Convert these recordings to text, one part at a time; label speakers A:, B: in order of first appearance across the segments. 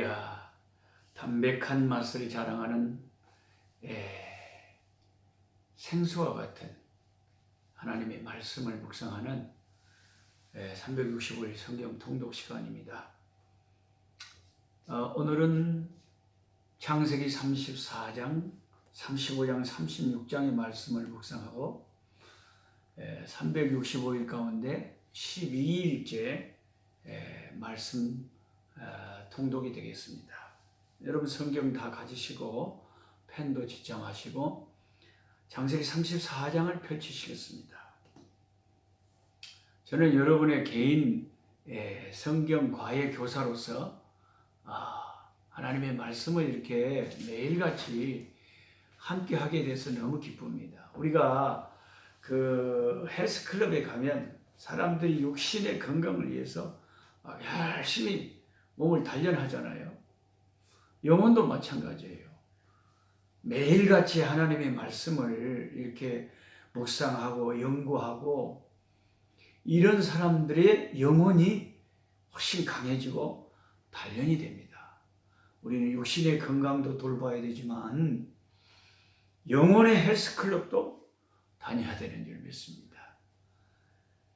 A: 할렐루야. 담백한 맛을 자랑하는 생수와 같은 하나님의 말씀을 묵상하는 365일 성경 통독 시간입니다. 오늘은 창세기 34장, 35장, 36장의 말씀을 묵상하고 365일 가운데 12일째 말씀 통독이 되겠습니다. 여러분 성경 다 가지시고 펜도 지정하시고 창세기 34장을 펼치시겠습니다. 저는 여러분의 개인 성경 과외 교사로서 하나님의 말씀을 이렇게 매일같이 함께 하게 돼서 너무 기쁩니다. 우리가 그 헬스클럽에 가면 사람들이 육신의 건강을 위해서 열심히 몸을 단련하잖아요. 영혼도 마찬가지예요. 매일같이 하나님의 말씀을 이렇게 묵상하고 연구하고 이런 사람들의 영혼이 훨씬 강해지고 단련이 됩니다. 우리는 육신의 건강도 돌봐야 되지만 영혼의 헬스클럽도 다녀야 되는 줄 믿습니다.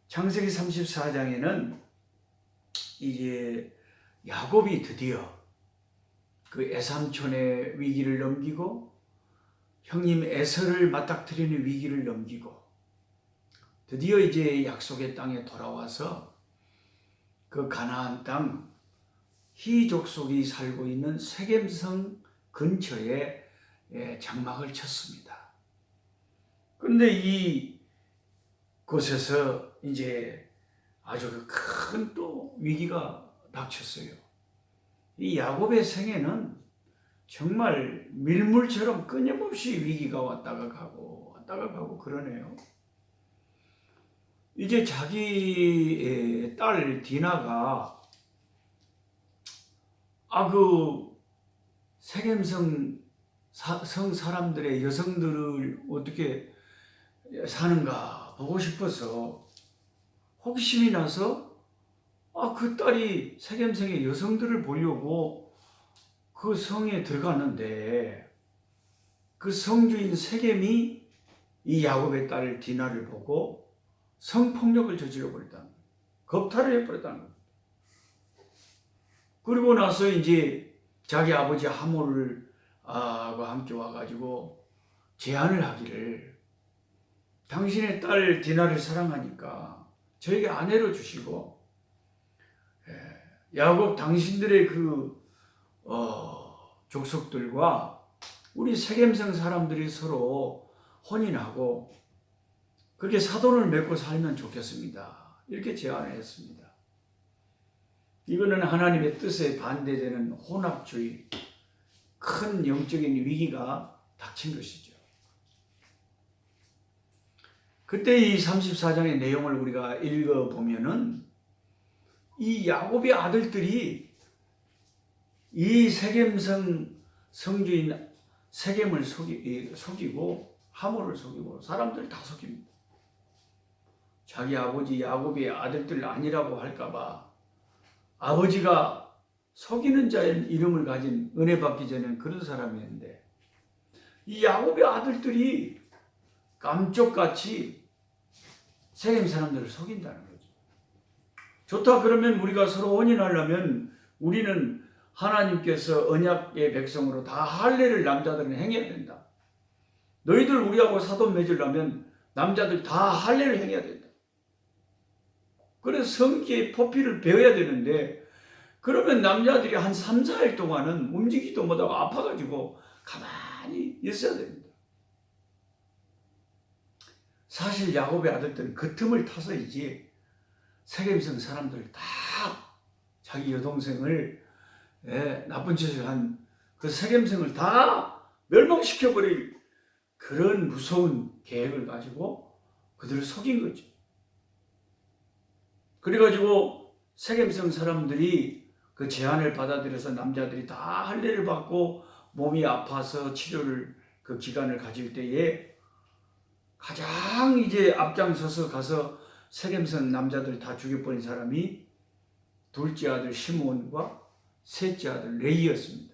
A: 창세기 34장에는 이제 야곱이 드디어 그 에삼촌의 위기를 넘기고 형님 에서를 맞닥뜨리는 위기를 넘기고 드디어 이제 약속의 땅에 돌아와서 그 가나안 땅 히족속이 살고 있는 세겜성 근처에 장막을 쳤습니다. 그런데 이 곳에서 이제 아주 큰 또 위기가 닥쳤어요. 이 야곱의 생애는 정말 밀물처럼 끊임없이 위기가 왔다가 가고 그러네요. 이제 자기 딸 디나가 그 세겜성 성 사람들의 여성들을 어떻게 사는가 보고 싶어서 호기심이 나서 그 딸이 세겜성의 여성들을 보려고 그 성에 들어갔는데 그 성주인 세겜이 이 야곱의 딸 디나를 보고 성폭력을 저질러 버렸다는 거예요. 겁탈을 해버렸다는 거예요. 그리고 나서 이제 자기 아버지 하몰과 함께 와가지고 제안을 하기를 당신의 딸 디나를 사랑하니까 저에게 아내로 주시고 야곱 당신들의 그 족속들과 우리 세겜성 사람들이 서로 혼인하고 그렇게 사돈을 맺고 살면 좋겠습니다. 이렇게 제안을 했습니다. 이거는 하나님의 뜻에 반대되는 혼합주의, 큰 영적인 위기가 닥친 것이죠. 그때 이 34장의 내용을 우리가 읽어보면은 이 야곱의 아들들이 이 세겜성 성주인 세겜을 속이고 하몰을 속이고 사람들을 다 속입니다. 자기 아버지 야곱의 아들들 아니라고 할까봐 아버지가 속이는 자의 이름을 가진 은혜 받기 전엔 그런 사람이었는데 이 야곱의 아들들이 깜쪽같이 세겜 사람들을 속인다는 거죠. 좋다 그러면 우리가 서로 혼인하려면 우리는 하나님께서 언약의 백성으로 다 할례를 남자들은 행해야 된다. 너희들 우리하고 사돈 맺으려면 남자들 다 할례를 행해야 된다. 그래서 성기의 포피를 배워야 되는데 그러면 남자들이 한 3, 4일 동안은 움직이지도 못하고 아파가지고 가만히 있어야 됩니다. 사실 야곱의 아들들은 그 틈을 타서이지 세겜성 사람들 다 자기 여동생을 나쁜 짓을 한 그 세겜성을 다 멸망시켜버릴 그런 무서운 계획을 가지고 그들을 속인 거죠. 그래가지고 세겜성 사람들이 그 제안을 받아들여서 남자들이 다 할례를 받고 몸이 아파서 치료를 그 기간을 가질 때에 가장 이제 앞장서서 가서 세겜성 남자들 다 죽여버린 사람이 둘째 아들 시므온과 셋째 아들 레이였습니다.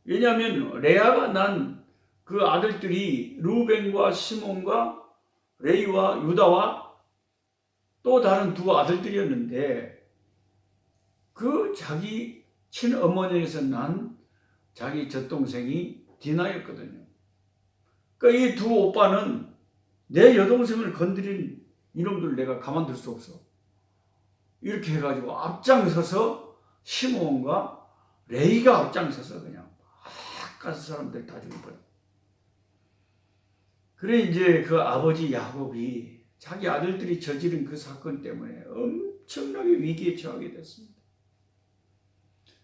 A: 왜냐하면 레아가 난 그 아들들이 루벤과 시몬과 레이와 유다와 또 다른 두 아들들이었는데 그 자기 친어머니에서 난 자기 젖동생이 디나였거든요. 그러니까 이 두 오빠는 내 여동생을 건드린 이놈들 내가 가만둘 수 없어. 이렇게 해가지고 앞장서서 시몬과 레이가 앞장서서 그냥 막 가서 사람들 다 죽여버려. 그래 이제 그 아버지 야곱이 자기 아들들이 저지른 그 사건 때문에 엄청나게 위기에 처하게 됐습니다.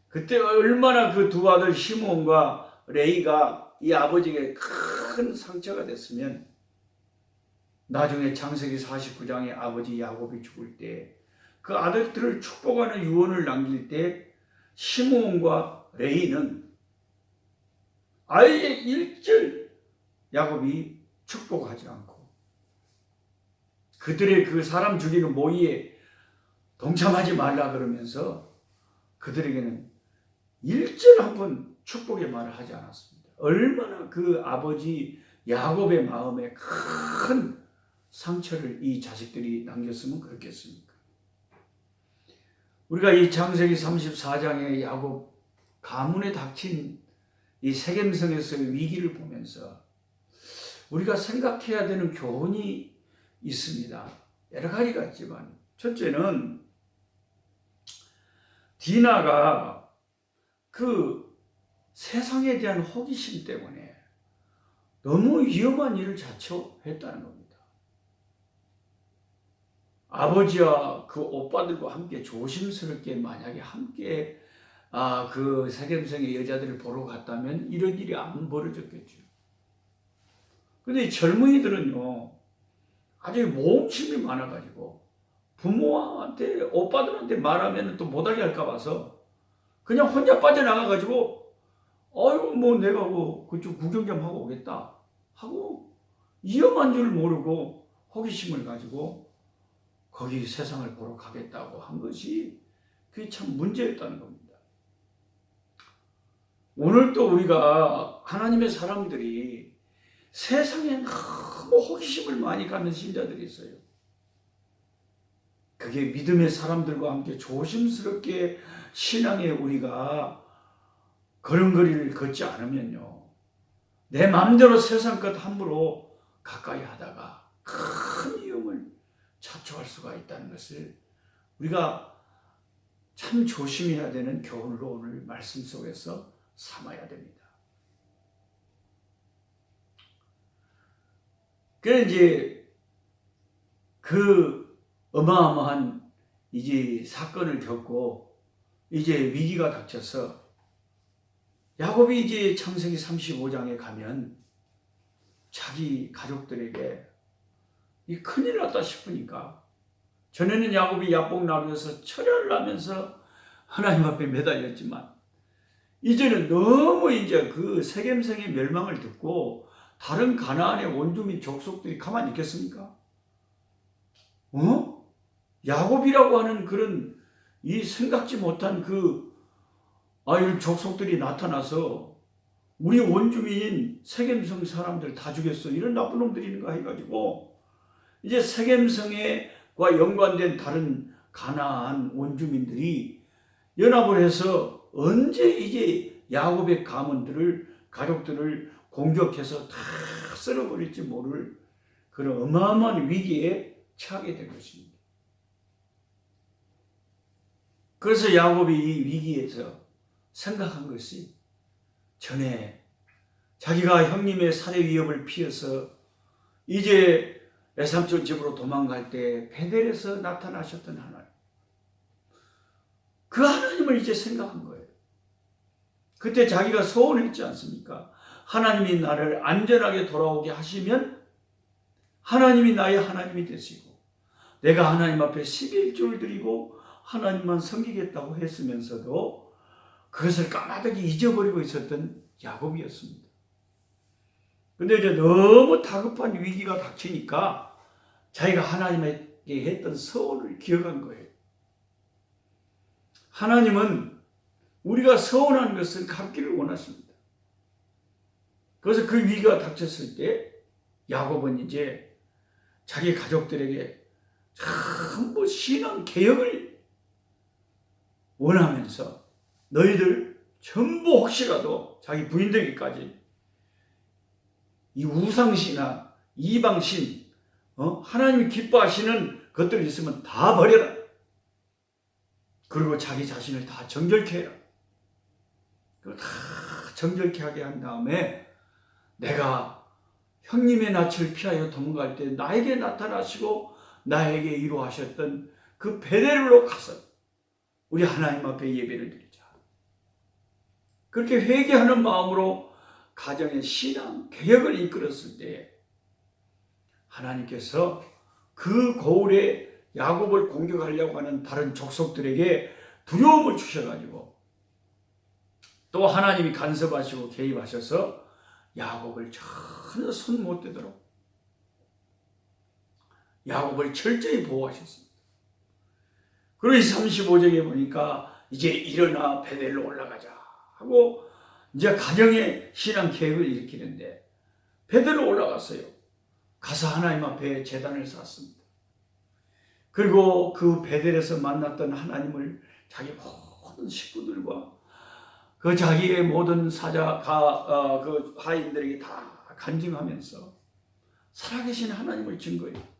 A: 그때 얼마나 그 두 아들 시몬과 레이가 이 아버지에게 큰 상처가 됐으면 나중에 창세기 49장에 아버지 야곱이 죽을 때 그 아들들을 축복하는 유언을 남길 때 시몬과 레이는 아예 일절 야곱이 축복하지 않고 그들의 그 사람 죽이는 모의에 동참하지 말라 그러면서 그들에게는 일절 한번 축복의 말을 하지 않았습니다. 얼마나 그 아버지 야곱의 마음에 큰 상처를 이 자식들이 남겼으면 그렇겠습니까? 우리가 이 창세기 34장에 야곱 가문에 닥친 이 세겜성에서의 위기를 보면서 우리가 생각해야 되는 교훈이 있습니다. 여러 가지가 있지만 첫째는 디나가 그 세상에 대한 호기심 때문에 너무 위험한 일을 자초했다는 겁니다. 아버지와 그 오빠들과 함께 조심스럽게 만약에 함께 그 세겜성의 여자들을 보러 갔다면 이런 일이 안 벌어졌겠죠. 근데 젊은이들은요 아주 모험심이 많아가지고 부모한테 오빠들한테 말하면 또 못하게 할까 봐서 그냥 혼자 빠져나가가지고 아이고 뭐 내가 뭐 그쪽 구경 좀 하고 오겠다 하고 위험한 줄 모르고 호기심을 가지고 거기 세상을 보러 가겠다고 한 것이 그게 참 문제였다는 겁니다. 오늘 또 우리가 하나님의 사람들이 세상에 너무 호기심을 많이 갖는 신자들이 있어요. 그게 믿음의 사람들과 함께 조심스럽게 신앙에 우리가 걸음걸이를 걷지 않으면요 내 마음대로 세상 것 함부로 가까이 하다가 큰 위험을 자초할 수가 있다는 것을 우리가 참 조심해야 되는 교훈으로 오늘 말씀 속에서 삼아야 됩니다. 그래 이제 그 어마어마한 이제 사건을 겪고 이제 위기가 닥쳐서 야곱이 이제 창세기 35장에 가면 자기 가족들에게 이 큰일 났다 싶으니까 전에는 야곱이 야복 나누어서 철야를 하면서 하나님 앞에 매달렸지만 이제는 너무 이제 그 세겜성의 멸망을 듣고 다른 가나안의 원주민 족속들이 가만히 있겠습니까? 야곱이라고 하는 그런 이 생각지 못한 이런 족속들이 나타나서 우리 원주민인 세겜성 사람들 다 죽였어. 이런 나쁜 놈들인가 해가지고 이제 세겜성과 연관된 다른 가나안 원주민들이 연합을 해서 언제 이제 야곱의 가족들을 공격해서 다 쓸어버릴지 모를 그런 어마어마한 위기에 처하게 된 것입니다. 그래서 야곱이 이 위기에서 생각한 것이 전에 자기가 형님의 살해 위협을 피해서 이제 외삼촌 집으로 도망갈 때 베델에서 나타나셨던 하나님, 그 하나님을 이제 생각한 거예요. 그때 자기가 소원했지 않습니까? 하나님이 나를 안전하게 돌아오게 하시면 하나님이 나의 하나님이 되시고 내가 하나님 앞에 11조를 드리고 하나님만 섬기겠다고 했으면서도 그것을 까마득히 잊어버리고 있었던 야곱이었습니다. 근데 이제 너무 다급한 위기가 닥치니까 자기가 하나님에게 했던 서원을 기억한 거예요. 하나님은 우리가 서운한 것은 갚기를 원하십니다. 그래서 그 위기가 닥쳤을 때 야곱은 이제 자기 가족들에게 전부 신앙 개혁을 원하면서 너희들 전부 혹시라도 자기 부인들에게까지 이 우상신이나 이방신, 하나님이 기뻐하시는 것들 있으면 다 버려라. 그리고 자기 자신을 다 정결케 해라. 다 정결케 하게 한 다음에 내가 형님의 낯을 피하여 도망갈 때 나에게 나타나시고 나에게 이루하셨던 그 베델로 가서 우리 하나님 앞에 예배를 드리자. 그렇게 회개하는 마음으로 가정의 신앙 개혁을 이끌었을 때 하나님께서 그 고을에 야곱을 공격하려고 하는 다른 족속들에게 두려움을 주셔가지고 또 하나님이 간섭하시고 개입하셔서 야곱을 전혀 손 못 대도록 야곱을 철저히 보호하셨습니다. 그리고 이 35장에 보니까 이제 일어나 베델로 올라가자 하고 이제 가정의 신앙 계획을 일으키는데 베델로 올라갔어요. 가서 하나님 앞에 제단을 쌓습니다. 그리고 그 베델에서 만났던 하나님을 자기 모든 식구들과 그 자기의 모든 그 하인들에게 다 간증하면서 살아계신 하나님을 증거해요.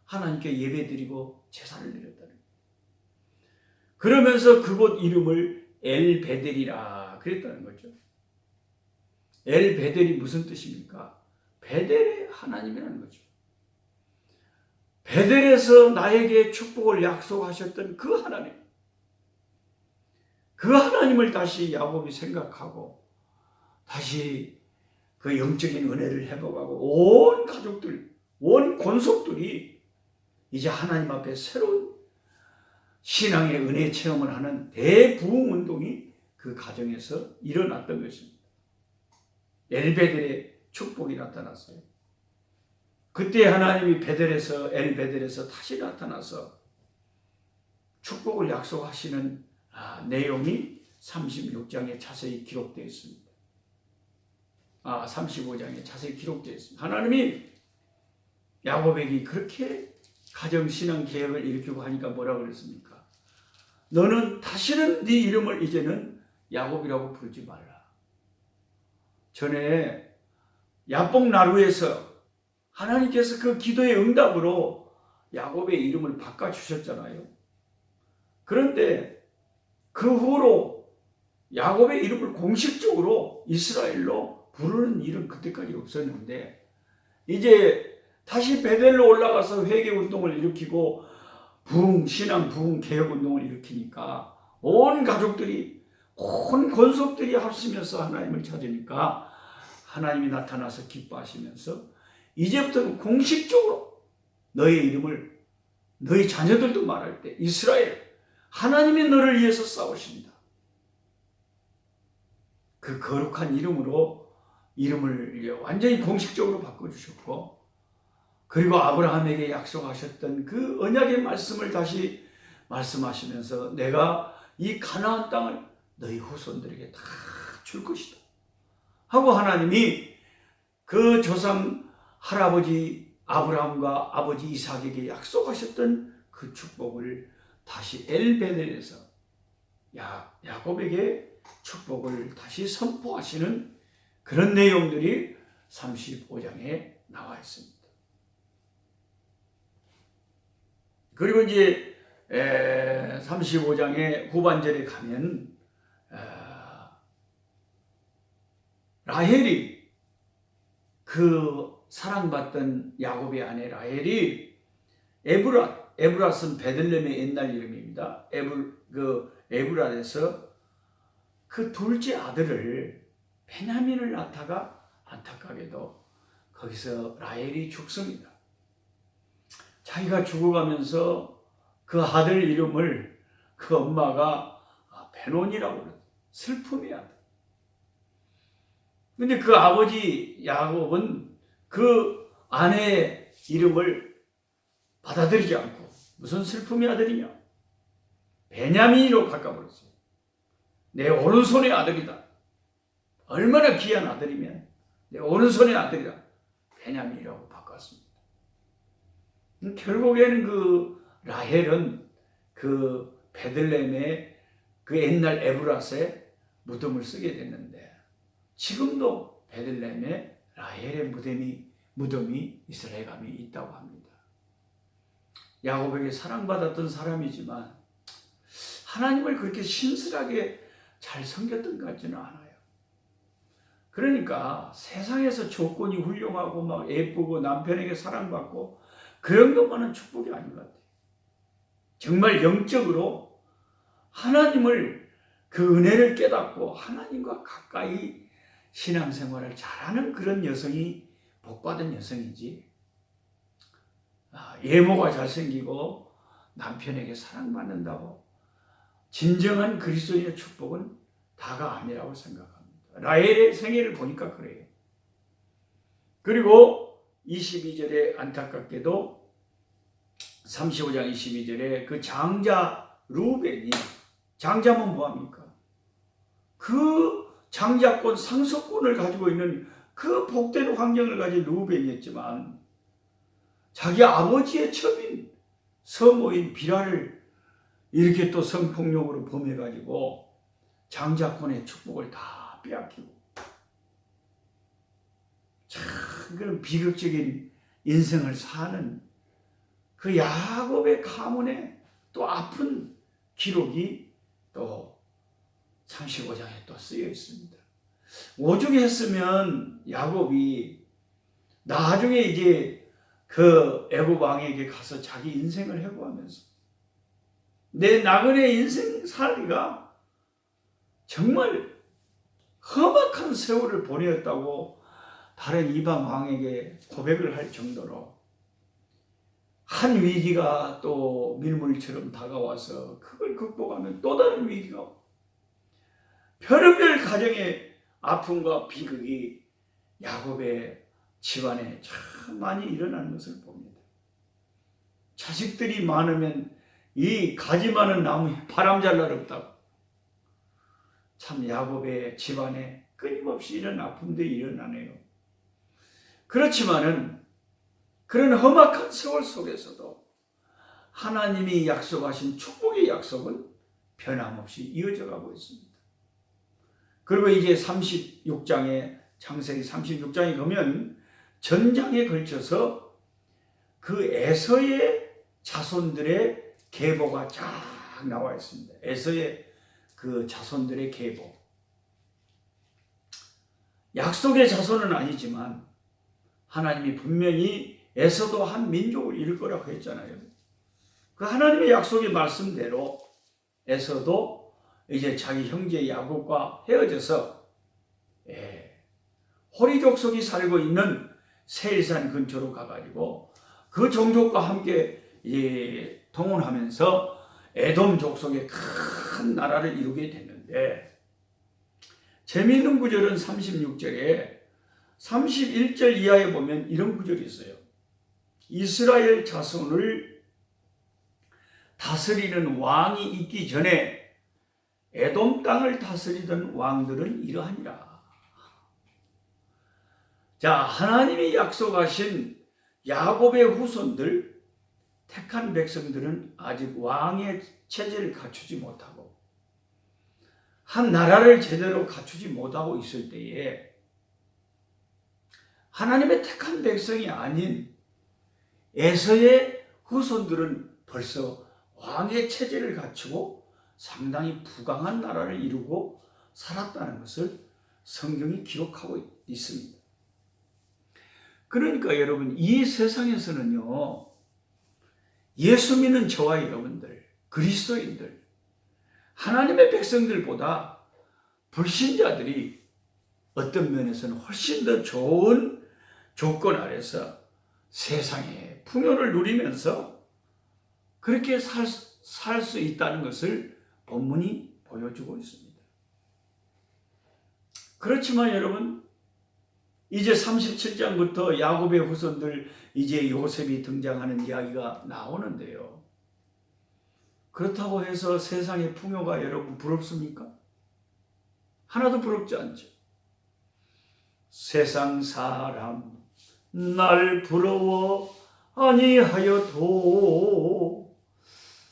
A: 하나님께 예배드리고 제사를 드렸다는 거예요. 그러면서 그곳 이름을 엘베델이라 그랬다는 거죠. 엘베델이 무슨 뜻입니까? 베델의 하나님이라는 거죠. 베델에서 나에게 축복을 약속하셨던 그 하나님, 그 하나님을 다시 야곱이 생각하고 다시 그 영적인 은혜를 회복하고 온 가족들, 온 권속들이 이제 하나님 앞에 새로운 신앙의 은혜 체험을 하는 대부흥 운동이 그 가정에서 일어났던 것입니다. 엘베델의 축복이 나타났어요. 그때 하나님이 엘베델에서 다시 나타나서 축복을 약속하시는 내용이 36장에 자세히 기록되어 있습니다. 35장에 자세히 기록되어 있습니다. 하나님이 야곱에게 그렇게 가정신앙 계획을 일으키고 하니까 뭐라고 그랬습니까? 너는 다시는 네 이름을 이제는 야곱이라고 부르지 말라. 전에 야복 나루에서 하나님께서 그 기도의 응답으로 야곱의 이름을 바꿔주셨잖아요. 그런데 그 후로 야곱의 이름을 공식적으로 이스라엘로 부르는 일은 그때까지 없었는데 이제 다시 베델로 올라가서 회개운동을 일으키고 신앙 부흥 개혁운동을 일으키니까 온 가족들이 온 권속들이 합치면서 하나님을 찾으니까 하나님이 나타나서 기뻐하시면서 이제부터는 공식적으로 너의 이름을 너희 자녀들도 말할 때 이스라엘 하나님이 너를 위해서 싸우신다. 그 거룩한 이름으로 이름을 완전히 공식적으로 바꿔주셨고 그리고 아브라함에게 약속하셨던 그 언약의 말씀을 다시 말씀하시면서 내가 이 가나안 땅을 너희 후손들에게 다 줄 것이다 하고 하나님이 그 조상 할아버지 아브라함과 아버지 이삭에게 약속하셨던 그 축복을 다시 엘베델에서 야곱에게 축복을 다시 선포하시는 그런 내용들이 35장에 나와 있습니다. 그리고 이제 35장의 후반절에 가면 라헬이 그 사랑받던 야곱의 아내 라헬이 에브랏은 베들레헴의 옛날 이름입니다. 에브랏에서 그 둘째 아들을 베냐민을 낳다가 안타깝게도 거기서 라헬이 죽습니다. 자기가 죽어가면서 그 아들 이름을 그 엄마가 베논이라고 그래요. 슬픔의 아들. 근데 그 아버지 야곱은 그 아내의 이름을 받아들이지 않고 무슨 슬픔의 아들이냐? 베냐민으로 바꿔버렸어요. 내 오른손의 아들이다. 얼마나 귀한 아들이면 내 오른손의 아들이다. 베냐민이라고 바꿨습니다. 결국에는 그 라헬은 그 베들레헴의 그 옛날 에브라스에 무덤을 쓰게 됐는데 지금도 베들레헴에 라헬의 무덤이 이스라엘 감이 있다고 합니다. 야곱에게 사랑받았던 사람이지만 하나님을 그렇게 신실하게 잘 섬겼던 것 같지는 않아요. 그러니까 세상에서 조건이 훌륭하고 막 예쁘고 남편에게 사랑받고 그런 것만은 축복이 아닌 것 같아요. 정말 영적으로 하나님을 그 은혜를 깨닫고 하나님과 가까이 신앙생활을 잘하는 그런 여성이 복받은 여성이지, 예모가 잘생기고 남편에게 사랑받는다고 진정한 그리스도인의 축복은 다가 아니라고 생각합니다. 라헬의 생애를 보니까 그래요. 그리고 22절에 안타깝게도 35장 22절에 그 장자 루벤이, 장자면 뭐합니까? 그 장자권 상속권을 가지고 있는 그 복된 환경을 가진 루벤이었지만 자기 아버지의 첩인 서모인 비라를 이렇게 또 성폭력으로 범해가지고 장자권의 축복을 다 빼앗기고, 참 그런 비극적인 인생을 사는 그 야곱의 가문의 또 아픈 기록이 또 35장에 또 쓰여 있습니다. 오죽했으면 야곱이 나중에 이제 그 애굽 왕에게 가서 자기 인생을 회고하면서 내 나그네 인생 살기가 정말 험악한 세월을 보내었다고 다른 이방 왕에게 고백을 할 정도로 한 위기가 또 밀물처럼 다가와서 그걸 극복하면 또 다른 위기가, 별의별 가정의 아픔과 비극이 야곱의 집안에 참 많이 일어나는 것을 봅니다. 자식들이 많으면 이 가지 많은 나무에 바람 잘 날 없다고. 참 야곱의 집안에 끊임없이 이런 아픔들이 일어나네요. 그렇지만은 그런 험악한 세월 속에서도 하나님이 약속하신 축복의 약속은 변함없이 이어져 가고 있습니다. 그리고 이제 36장에, 창세기 36장에 가면 전장에 걸쳐서 그 에서의 자손들의 계보가 쫙 나와 있습니다. 에서의 그 자손들의 계보. 약속의 자손은 아니지만 하나님이 분명히 에서도 한 민족을 이룰 거라고 했잖아요. 그 하나님의 약속의 말씀대로 에서도 이제 자기 형제 야곱과 헤어져서 호리 족속이 살고 있는 세일산 근처로 가가지고 그 종족과 함께 동원하면서 에돔 족속의 큰 나라를 이루게 됐는데, 재미있는 구절은 36절에 31절 이하에 보면 이런 구절이 있어요. 이스라엘 자손을 다스리는 왕이 있기 전에 에돔 땅을 다스리던 왕들은 이러하니라. 자, 하나님이 약속하신 야곱의 후손들, 택한 백성들은 아직 왕의 체제를 갖추지 못하고 한 나라를 제대로 갖추지 못하고 있을 때에 하나님의 택한 백성이 아닌 에서의 후손들은 벌써 왕의 체제를 갖추고 상당히 부강한 나라를 이루고 살았다는 것을 성경이 기록하고 있습니다. 그러니까 여러분, 이 세상에서는요, 예수 믿는 저와 여러분들, 그리스도인들, 하나님의 백성들보다 불신자들이 어떤 면에서는 훨씬 더 좋은 조건 아래서 세상의 풍요를 누리면서 그렇게 살 수 있다는 것을 본문이 보여주고 있습니다. 그렇지만 여러분, 이제 37장부터 야곱의 후손들, 이제 요셉이 등장하는 이야기가 나오는데요. 그렇다고 해서 세상의 풍요가 여러분 부럽습니까? 하나도 부럽지 않죠. 세상 사람 날 부러워 아니하여도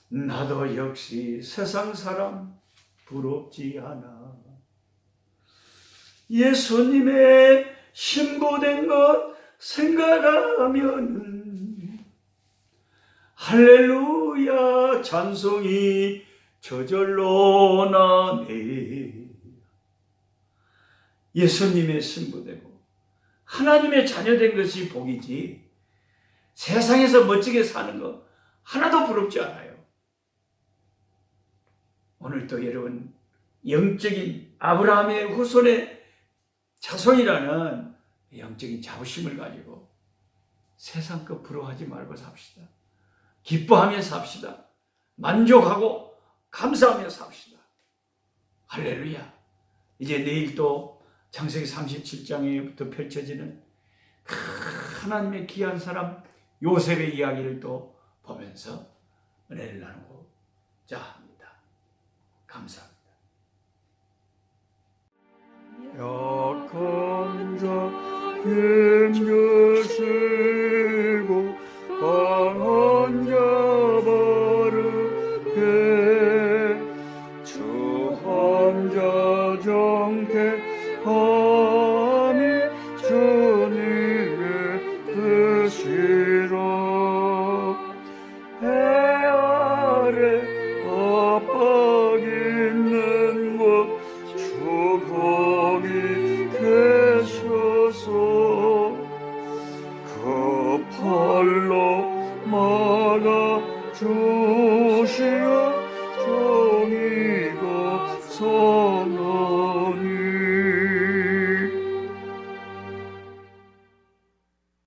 A: 나도 역시 세상 사람 부럽지 않아. 예수님의 신부된 것 생각하면 할렐루야 찬송이 저절로 나네. 예수님의 신부되고 하나님의 자녀된 것이 복이지 세상에서 멋지게 사는 거 하나도 부럽지 않아요. 오늘도 여러분 영적인 아브라함의 후손의 자손이라는 영적인 자부심을 가지고 세상 것 부러워하지 말고 삽시다. 기뻐하며 삽시다. 만족하고 감사하며 삽시다. 할렐루야. 이제 내일 또 창세기 37장에부터 펼쳐지는 하나님의 귀한 사람 요셉의 이야기를 또 보면서 은혜를 나누고자 합니다. 감사합니다. 약한 자